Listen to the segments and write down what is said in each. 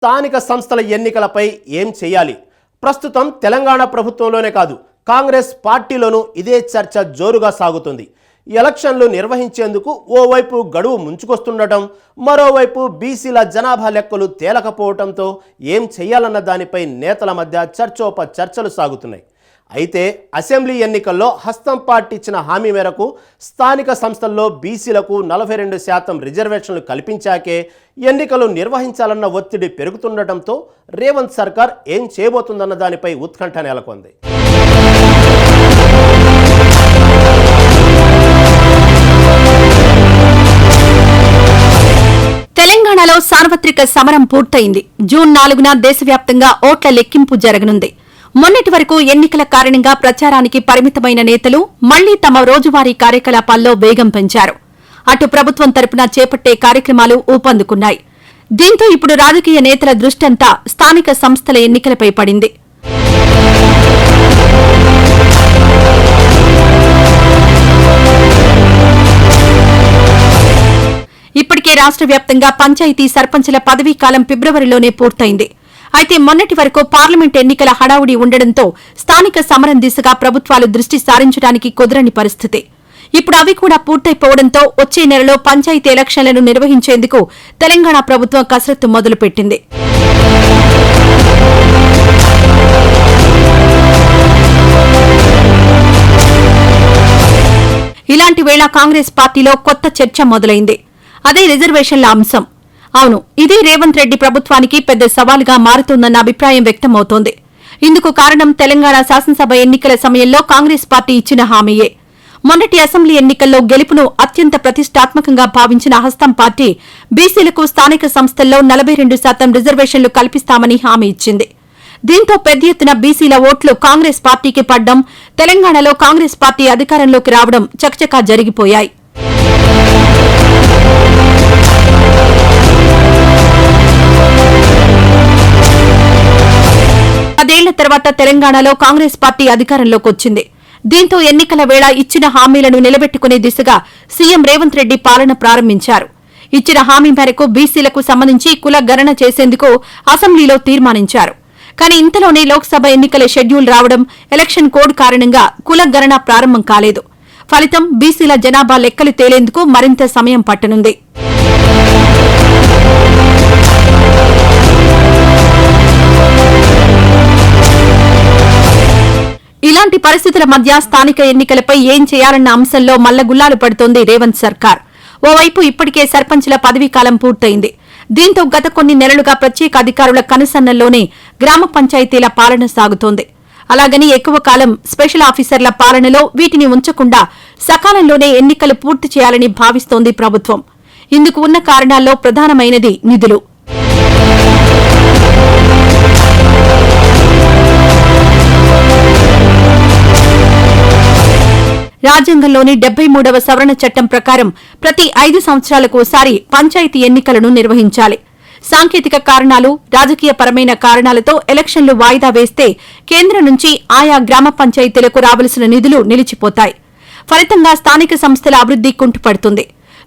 స్థానిక సంస్థల ఎన్నికలపై ఏం చేయాలి? ప్రస్తుతం తెలంగాణ ప్రభుత్వంలోనే కాదు, కాంగ్రెస్ పార్టీలోనూ ఇదే చర్చ జోరుగా సాగుతుంది. ఎలక్షన్లు నిర్వహించేందుకు ఓవైపు గడువు ముంచుకొస్తుండటం, మరోవైపు బీసీల జనాభా లెక్కలు తేలకపోవడంతో ఏం చేయాలన్న దానిపై నేతల మధ్య చర్చోపచర్చలు సాగుతున్నాయి. అయితే అసెంబ్లీ ఎన్నికల్లో హస్తం పార్టీ ఇచ్చిన హామీ మేరకు స్థానిక సంస్థల్లో బీసీలకు 42% రిజర్వేషన్లు కల్పించాకే ఎన్నికలు నిర్వహించాలన్న ఒత్తిడి పెరుగుతుండటంతో రేవంత్ సర్కార్ ఏం చేయబోతుందన్న దానిపై ఉత్కంఠ నెలకొంది. తెలంగాణలో సార్వత్రిక సమరం పూర్తయింది. జూన్ 4న దేశవ్యాప్తంగా ఓట్ల లెక్కింపు జరగనుంది. మొన్నటి వరకు ఎన్నికల కారణంగా ప్రచారానికి పరిమితమైన నేతలు మళ్లీ తమ రోజువారీ కార్యకలాపాల్లో వేగం పెంచారు. అటు ప్రభుత్వం తరపున చేపట్టే కార్యక్రమాలు ఊపందుకున్నాయి. దీంతో ఇప్పుడు రాజకీయ నేతల దృష్టంతా స్థానిక సంస్థల ఎన్నికలపై పడింది. ఇప్పటికే రాష్ట్ర వ్యాప్తంగా పంచాయతీ సర్పంచుల పదవీకాలం ఫిబ్రవరిలోనే పూర్తయింది. అయితే మొన్నటి వరకు పార్లమెంట్ ఎన్నికల హడావుడి ఉండడంతో స్థానిక సమరం దిశగా ప్రభుత్వాలు దృష్టి సారించడానికి కుదరని పరిస్థితి. ఇప్పుడు అవి కూడా పూర్తయిపోవడంతో వచ్చే నెలలో పంచాయతీ ఎలక్షన్లను నిర్వహించేందుకు తెలంగాణ ప్రభుత్వం కసరత్తు మొదలుపెట్టింది. ఇలాంటి వేళ కాంగ్రెస్ పార్టీలో కొత్త చర్చ మొదలైంది. అదే రిజర్వేషన్ల అంశం. అవును, ఇది రేవంత్ రెడ్డి ప్రభుత్వానికి పెద్ద సవాలుగా మారుతోందన్న అభిప్రాయం వ్యక్తమవుతోంది. ఇందుకు కారణం తెలంగాణ శాసనసభ ఎన్నికల సమయంలో కాంగ్రెస్ పార్టీ ఇచ్చిన హామీయే. మొన్నటి అసెంబ్లీ ఎన్నికల్లో గెలుపును అత్యంత ప్రతిష్టాత్మకంగా భావించిన హస్తం పార్టీ బీసీలకు స్థానిక సంస్థల్లో 42% రిజర్వేషన్లు కల్పిస్తామని హామీ ఇచ్చింది. దీంతో పెద్ద ఎత్తున బీసీల ఓట్లు కాంగ్రెస్ పార్టీకి పడ్డం, తెలంగాణలో కాంగ్రెస్ పార్టీ అధికారంలోకి రావడం చకచకా జరిగిపోయాయి. పదేళ్ల తర్వాత తెలంగాణలో కాంగ్రెస్ పార్టీ అధికారంలోకి వచ్చింది. దీంతో ఎన్నికల వేళ ఇచ్చిన హామీలను నిలబెట్టుకునే దిశగా సీఎం రేవంత్ రెడ్డి పాలన ప్రారంభించారు. ఇచ్చిన హామీ మేరకు బీసీలకు సంబంధించి కుల గణన చేసేందుకు అసెంబ్లీలో తీర్మానించారు. కానీ ఇంతలోనే లోక్సభ ఎన్నికల షెడ్యూల్ రావడం, ఎలక్షన్ కోడ్ కారణంగా కుల గణన ప్రారంభం కాలేదు. ఫలితం బీసీల జనాభా లెక్కలు తేలేందుకు మరింత సమయం పట్టనుంది. ఇలాంటి పరిస్థితుల మధ్య స్థానిక ఎన్నికలపై ఏం చేయాలన్న అంశంలో మల్లగుల్లాలు పడుతోంది రేవంత్ సర్కార్. ఓవైపు ఇప్పటికే సర్పంచుల పదవీకాలం పూర్తయింది. దీంతో గత కొన్ని నెలలుగా ప్రత్యేక అధికారుల కనుసన్నల్లోనే గ్రామ పంచాయతీల పాలన సాగుతోంది. అలాగని ఎక్కువ కాలం స్పెషల్ ఆఫీసర్ల పాలనలో వీటిని ఉంచకుండా సకాలంలోనే ఎన్నికలు పూర్తి చేయాలని భావిస్తోంది ప్రభుత్వం. ఇందుకు ఉన్న కారణాల్లో ప్రధానమైనది నిధులు. రాజ్యాంగంలోని 73వ సవరణ చట్టం ప్రకారం ప్రతి 5 సంవత్సరాలకోసారి పంచాయతీ ఎన్నికలను నిర్వహించాలి. సాంకేతిక కారణాలు, రాజకీయపరమైన కారణాలతో ఎలక్షన్లు వాయిదా వేస్తే కేంద్రం నుంచి ఆయా గ్రామ పంచాయతీలకు రావలసిన నిధులు నిలిచిపోతాయి. ఫలితంగా స్థానిక సంస్థల అభివృద్ది కుంటుపడుతుంది.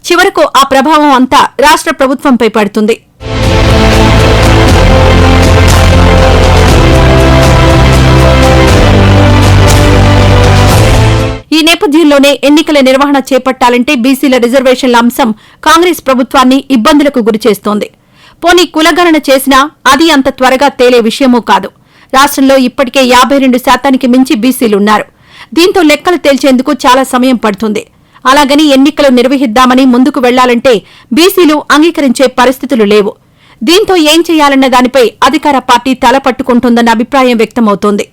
చివరకు ఆ ప్రభావం అంతా రాష్ట్ర ప్రభుత్వంపై పడుతుంది. ఈ నేపథ్యంలోనే ఎన్నికల నిర్వహణ చేపట్టాలంటే బీసీల రిజర్వేషన్ల అంశం కాంగ్రెస్ ప్రభుత్వాన్ని ఇబ్బందులకు గురిచేస్తోంది. పోనీ కులగణన చేసినా అది అంత త్వరగా తేలే విషయమూ కాదు. రాష్ట్రంలో ఇప్పటికే 52% మించి బీసీలున్నారు. దీంతో లెక్కలు తేల్చేందుకు చాలా సమయం పడుతుంది. అలాగని ఎన్నికలు నిర్వహిద్దామని ముందుకు వెళ్లాలంటే బీసీలు అంగీకరించే పరిస్థితులు లేవు. దీంతో ఏం చేయాలన్న దానిపై అధికార పార్టీ తలపట్టుకుంటోందన్న అభిప్రాయం వ్యక్తమవుతోంది.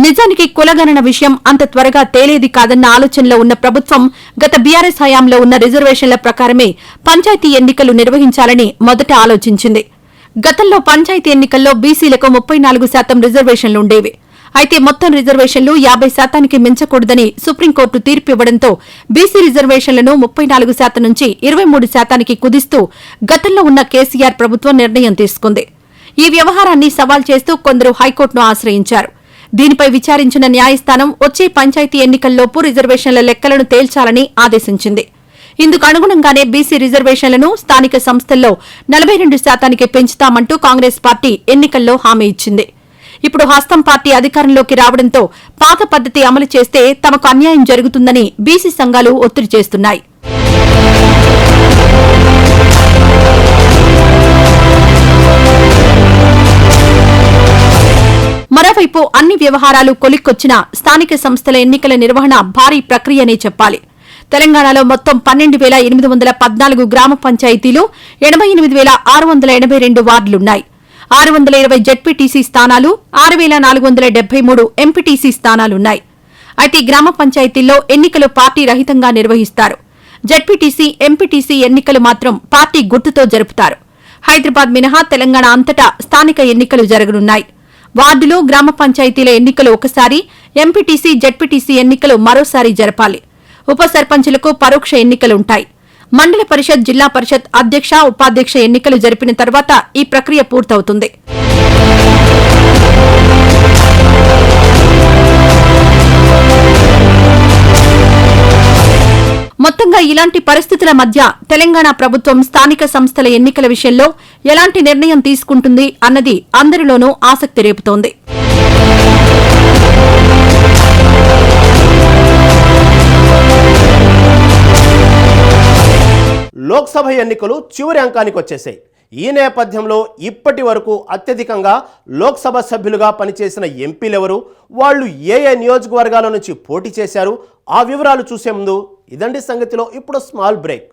నిజానికి కులగణన విషయం అంత త్వరగా తేలేది కాదన్న ఆలోచనలో ఉన్న ప్రభుత్వం గత బీఆర్ఎస్ హయాంలో ఉన్న రిజర్వేషన్ల ప్రకారమే పంచాయతీ ఎన్నికలు నిర్వహించాలని మొదట ఆలోచించింది. గతంలో పంచాయతీ ఎన్నికల్లో బీసీలకు 34% రిజర్వేషన్లుండేవి. అయితే మొత్తం రిజర్వేషన్లు 50%కి మించకూడదని సుప్రీంకోర్టు తీర్పు ఇవ్వడంతో బీసీ రిజర్వేషన్లను 34% నుంచి 23%కి కుదిస్తూ గతంలో ఉన్న కేసీఆర్ ప్రభుత్వం నిర్ణయం తీసుకుంది. ఈ వ్యవహారాన్ని సవాల్ చేస్తూ కొందరు హైకోర్టును ఆశ్రయించారు. దీనిపై విచారించిన న్యాయస్థానం వచ్చే పంచాయతీ ఎన్నికల్లోపు రిజర్వేషన్ల లెక్కలను తేల్చాలని ఆదేశించింది. ఇందుకు అనుగుణంగానే బీసీ రిజర్వేషన్లను స్థానిక సంస్థల్లో 42% పెంచుతామంటూ కాంగ్రెస్ పార్టీ ఎన్నికల్లో హామీ ఇచ్చింది. ఇప్పుడు హస్తం పార్టీ అధికారంలోకి రావడంతో పాత పద్ధతి అమలు చేస్తే తమకు అన్యాయం జరుగుతుందని బీసీ సంఘాలు ఒత్తిడి చేస్తున్నాయి. మరోవైపు అన్ని వ్యవహారాలు కొలిక్కొచ్చిన స్థానిక సంస్థల ఎన్నికల నిర్వహణ భారీ ప్రక్రియనే చెప్పాలి. తెలంగాణలో మొత్తం 12,814 గ్రామ పంచాయతీలు, 88,682 వార్డులున్నాయి. 620 జెడ్పీటీసీ స్థానాలు, 6,473 ఎంపీటీసీ స్థానాలున్నాయి. అయితే గ్రామ పంచాయతీల్లో ఎన్నికలు పార్టీ రహితంగా నిర్వహిస్తారు. జెడ్పీటీసీ, ఎంపీటీసీ ఎన్నికలు మాత్రం పార్టీ గుర్తుతో జరుపుతారు. హైదరాబాద్ మినహా తెలంగాణ అంతటా స్థానిక ఎన్నికలు జరగనున్నాయి. వార్డులు, గ్రామ పంచాయతీల ఎన్నికలు ఒకసారి, ఎంపీటీసీ, జెడ్పీటీసీ ఎన్నికలు మరోసారి జరపాలి. ఉప సర్పంచులకు పరోక్ష ఎన్నికలుంటాయి. మండల పరిషత్, జిల్లా పరిషత్ అధ్యక్ష, ఉపాధ్యక్ష ఎన్నికలు జరిపిన తర్వాత ఈ ప్రక్రియ పూర్తవుతుంది. మొత్తంగా ఇలాంటి పరిస్థితుల మధ్య తెలంగాణ ప్రభుత్వం స్థానిక సంస్థల ఎన్నికల విషయంలో ఎలాంటి నిర్ణయం తీసుకుంటుంది అన్నది అందరిలోనూ ఆసక్తి రేపుతోంది. లోక్సభ ఎన్నికలు చివరి అంకానికి వచ్చేసాయి. ఈ నేపథ్యంలో ఇప్పటి వరకు అత్యధికంగా లోక్సభ సభ్యులుగా పనిచేసిన ఎంపీలెవరు, వాళ్ళు ఏ ఏ నియోజకవర్గాల నుంచి పోటీ చేశారు, ఆ వివరాలు చూసే ముందు ఇదండి సంగతిలో ఇప్పుడు స్మాల్ బ్రేక్.